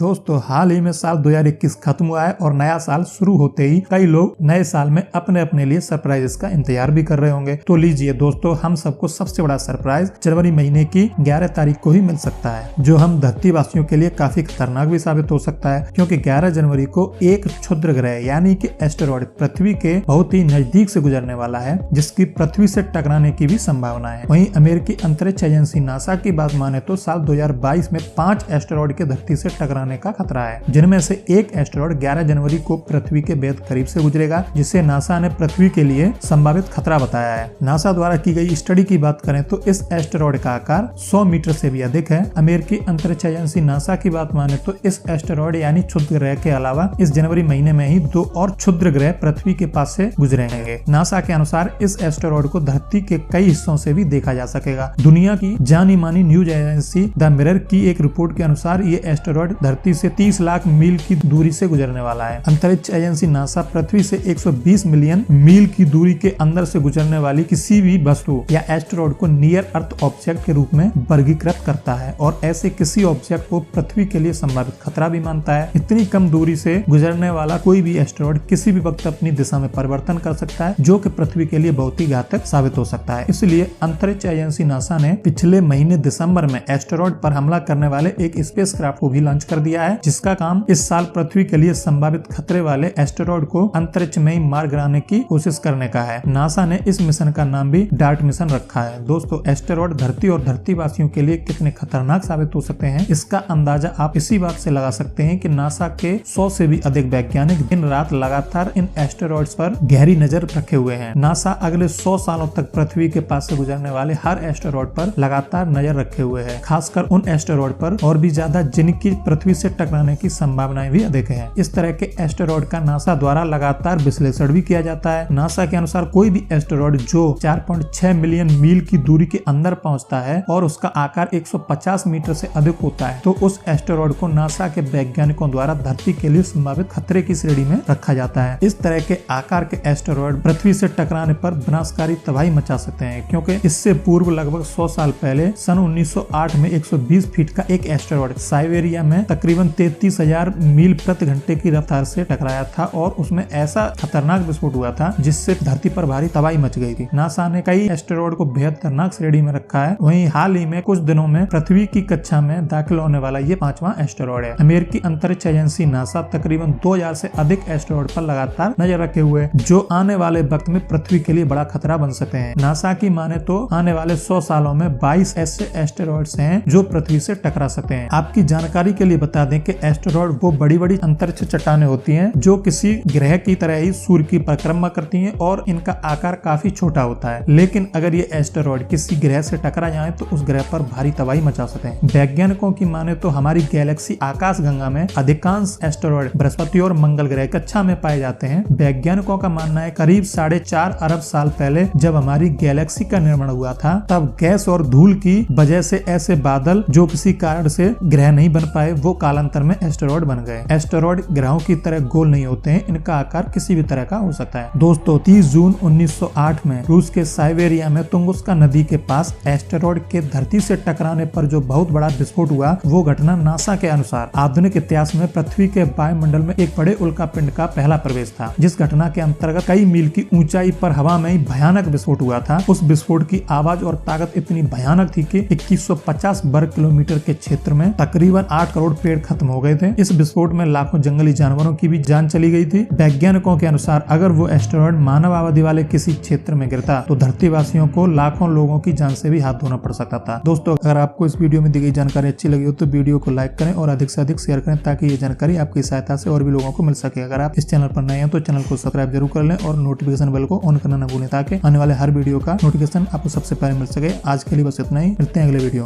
दोस्तों हाल ही में साल 2021 खत्म हुआ है और नया साल शुरू होते ही कई लोग नए साल में अपने अपने लिए सरप्राइजेस का इंतजार भी कर रहे होंगे। तो लीजिए दोस्तों, हम सबको सबसे बड़ा सरप्राइज जनवरी महीने की 11 तारीख को ही मिल सकता है, जो हम धरती वासियों के लिए काफी खतरनाक भी साबित हो सकता है, क्योंकि 11 जनवरी को एक क्षुद्र ग्रह यानी कि एस्टेरॉयड पृथ्वी के बहुत ही नजदीक से गुजरने वाला है, जिसकी पृथ्वी से टकराने की भी संभावना है। वहीं अमेरिकी अंतरिक्ष एजेंसी नासा की बात माने तो साल 2022 में 5 एस्टेरॉयड के धरती से टकराने का खतरा है, जिनमें से एक एस्टेरॉयड 11 जनवरी को पृथ्वी के बेहद करीब से गुजरेगा, जिसे नासा ने पृथ्वी के लिए संभावित खतरा बताया है। नासा द्वारा की गई स्टडी की बात करें तो इस एस्टेरॉयड का आकार 100 मीटर से भी अधिक है। अमेरिकी अंतरिक्ष एजेंसी नासा की बात माने तो इस एस्टेरॉयड यानी क्षुद्र ग्रह के अलावा इस जनवरी महीने में ही 2 और क्षुद्र ग्रह पृथ्वी के पास से गुजरेंगे। नासा के अनुसार इस एस्टेरॉयड को धरती के कई हिस्सों से भी देखा जा सकेगा। दुनिया की जानी मानी न्यूज एजेंसी द मिरर की एक रिपोर्ट के अनुसार ये एस्टेरॉयड धरती से 30 लाख मील की दूरी से गुजरने वाला है। अंतरिक्ष एजेंसी नासा पृथ्वी से 120 मिलियन मील की दूरी के अंदर से गुजरने वाली किसी भी वस्तु या एस्टेरॉयड को नियर अर्थ ऑब्जेक्ट के रूप में वर्गीकृत करता है और ऐसे किसी ऑब्जेक्ट को पृथ्वी के लिए संभावित खतरा भी मानता है। इतनी कम दूरी से गुजरने वाला कोई भी एस्टेरॉयड किसी भी वक्त अपनी दिशा में परिवर्तन कर सकता है, जो कि पृथ्वी के लिए बहुत ही घातक साबित हो सकता है। इसलिए अंतरिक्ष एजेंसी नासा ने पिछले महीने दिसंबर में एस्टेरॉयड पर हमला करने वाले एक स्पेसक्राफ्ट को भी लॉन्च कर दिया है, जिसका काम इस साल पृथ्वी के लिए संभावित खतरे वाले एस्टेरॉयड को अंतरिक्ष में ही मार गिराने की कोशिश करने का है। नासा ने इस मिशन का नाम भी डार्ट मिशन रखा है। दोस्तों, एस्टेरॉयड धरती और धरतीवासियों के लिए कितने खतरनाक साबित हो सकते हैं, इसका अंदाजा आप इसी बात से लगा सकते हैं कि नासा के 100 से भी अधिक वैज्ञानिक दिन रात लगातार इन एस्टेरॉयड्स पर गहरी नजर रखे हुए हैं। नासा अगले 100 सालों तक पृथ्वी के पास से गुजरने वाले हर एस्टेरॉयड पर लगातार नजर रखे हुए है, खासकर उन एस्टेरॉयड पर और भी ज्यादा जिनकी पृथ्वी से टकराने की संभावनाएं भी अधिक है। इस तरह के एस्टेरॉयड का नासा द्वारा लगातार विश्लेषण भी किया जाता है। नासा के अनुसार कोई भी एस्टेरॉयड जो 4.6 मिलियन मील की दूरी के अंदर पहुंचता है और उसका आकार 150 मीटर से अधिक होता है, तो उस एस्टेरॉयड को नासा के वैज्ञानिकों द्वारा धरती के लिए संभावित खतरे की श्रेणी में रखा जाता है। इस तरह के आकार के एस्टेरॉयड पृथ्वी से टकराने पर विनाशकारी तबाही मचा सकते हैं, क्योंकि इससे पूर्व लगभग 100 साल पहले सन 1908 में 120 फीट का एक एस्टेरॉयड साइबेरिया में तकरीबन 33,000 मील प्रति घंटे की रफ्तार से टकराया था और उसमें ऐसा खतरनाक विस्फोट हुआ था जिससे धरती पर भारी तबाही मच गई थी। नासा ने कई एस्टेरॉयड को बेहद खतरनाक श्रेणी में रखा है। वहीं हाल ही में कुछ दिनों में पृथ्वी की कक्षा में दाखिल होने वाला ये 5वां एस्टेरॉयड है। अमेरिकी अंतरिक्ष एजेंसी नासा तकरीबन 2000 से अधिक एस्टेरॉयड पर लगातार नजर रखे हुए, जो आने वाले वक्त में पृथ्वी के लिए बड़ा खतरा बन सकते हैं। नासा की माने तो आने वाले 100 सालों में 22 ऐसे एस्टेरॉयड्स हैं जो पृथ्वी से टकरा सकते हैं। आपकी जानकारी के लिए बता दें कि एस्टेरॉयड वो बड़ी बड़ी अंतरिक्ष चट्टानें होती हैं जो किसी ग्रह की तरह ही सूर्य की परिक्रमा करती हैं और इनका आकार काफी छोटा होता है। लेकिन अगर ये एस्टेरॉयड किसी ग्रह से टकरा जाए तो उस ग्रह पर भारी तबाही मचा सकते हैं। वैज्ञानिकों की माने तो हमारी गैलेक्सी आकाशगंगा में अधिकांश एस्टेरॉयड बृहस्पति और मंगल ग्रह कक्षा में पाए जाते हैं। वैज्ञानिकों का मानना है करीब 4.5 अरब साल पहले जब हमारी गैलेक्सी का निर्माण हुआ था, तब गैस और धूल की वजह से ऐसे बादल जो किसी कारण से ग्रह नहीं बन पाए, वो कालांतर में एस्टेरॉयड बन गए। एस्टेरॉयड ग्रहों की तरह गोल नहीं होते हैं, इनका आकार किसी भी तरह का हो सकता है। दोस्तों, 30 जून 1908 में रूस के साइबेरिया में तुंगुस्का नदी के पास एस्टेरॉयड के धरती से टकराने पर जो बहुत बड़ा विस्फोट हुआ, वो घटना नासा के अनुसार आधुनिक इतिहास में पृथ्वी के वायुमंडल में एक बड़े उल्कापिंड का पहला प्रवेश था। जिस घटना के अंतर्गत कई मील की ऊंचाई पर हवा में ही भयानक विस्फोट हुआ था। उस विस्फोट की आवाज और ताकत इतनी भयानक थी कि 2150 वर्ग किलोमीटर के क्षेत्र में तकरीबन 8 करोड़ पेड़ खत्म हो गए थे। इस विस्फोट में लाखों जंगली जानवरों की भी जान चली गई थी। वैज्ञानिकों के अनुसार अगर वो एस्टेरॉयड मानव आबादी वाले किसी क्षेत्र में गिरता तो धरतीवासियों को लाखों लोगों की जान से भी हाथ धोना पड़ सकता था। दोस्तों, अगर आपको इस वीडियो में दी गई जानकारी अच्छी लगी हो तो वीडियो को लाइक करें और अधिक से अधिक शेयर करें, ताकि ये जानकारी आपकी सहायता से और भी लोगों को मिल सके। अगर आप इस चैनल पर नए हैं तो चैनल को सब्सक्राइब जरूर कर लें और नोटिफिकेशन बेल को ऑन करना न भूलें, ताकि आने वाले हर वीडियो का नोटिफिकेशन आपको सबसे पहले मिल सके। आज के लिए बस इतना ही, मिलते हैं अगले वीडियो।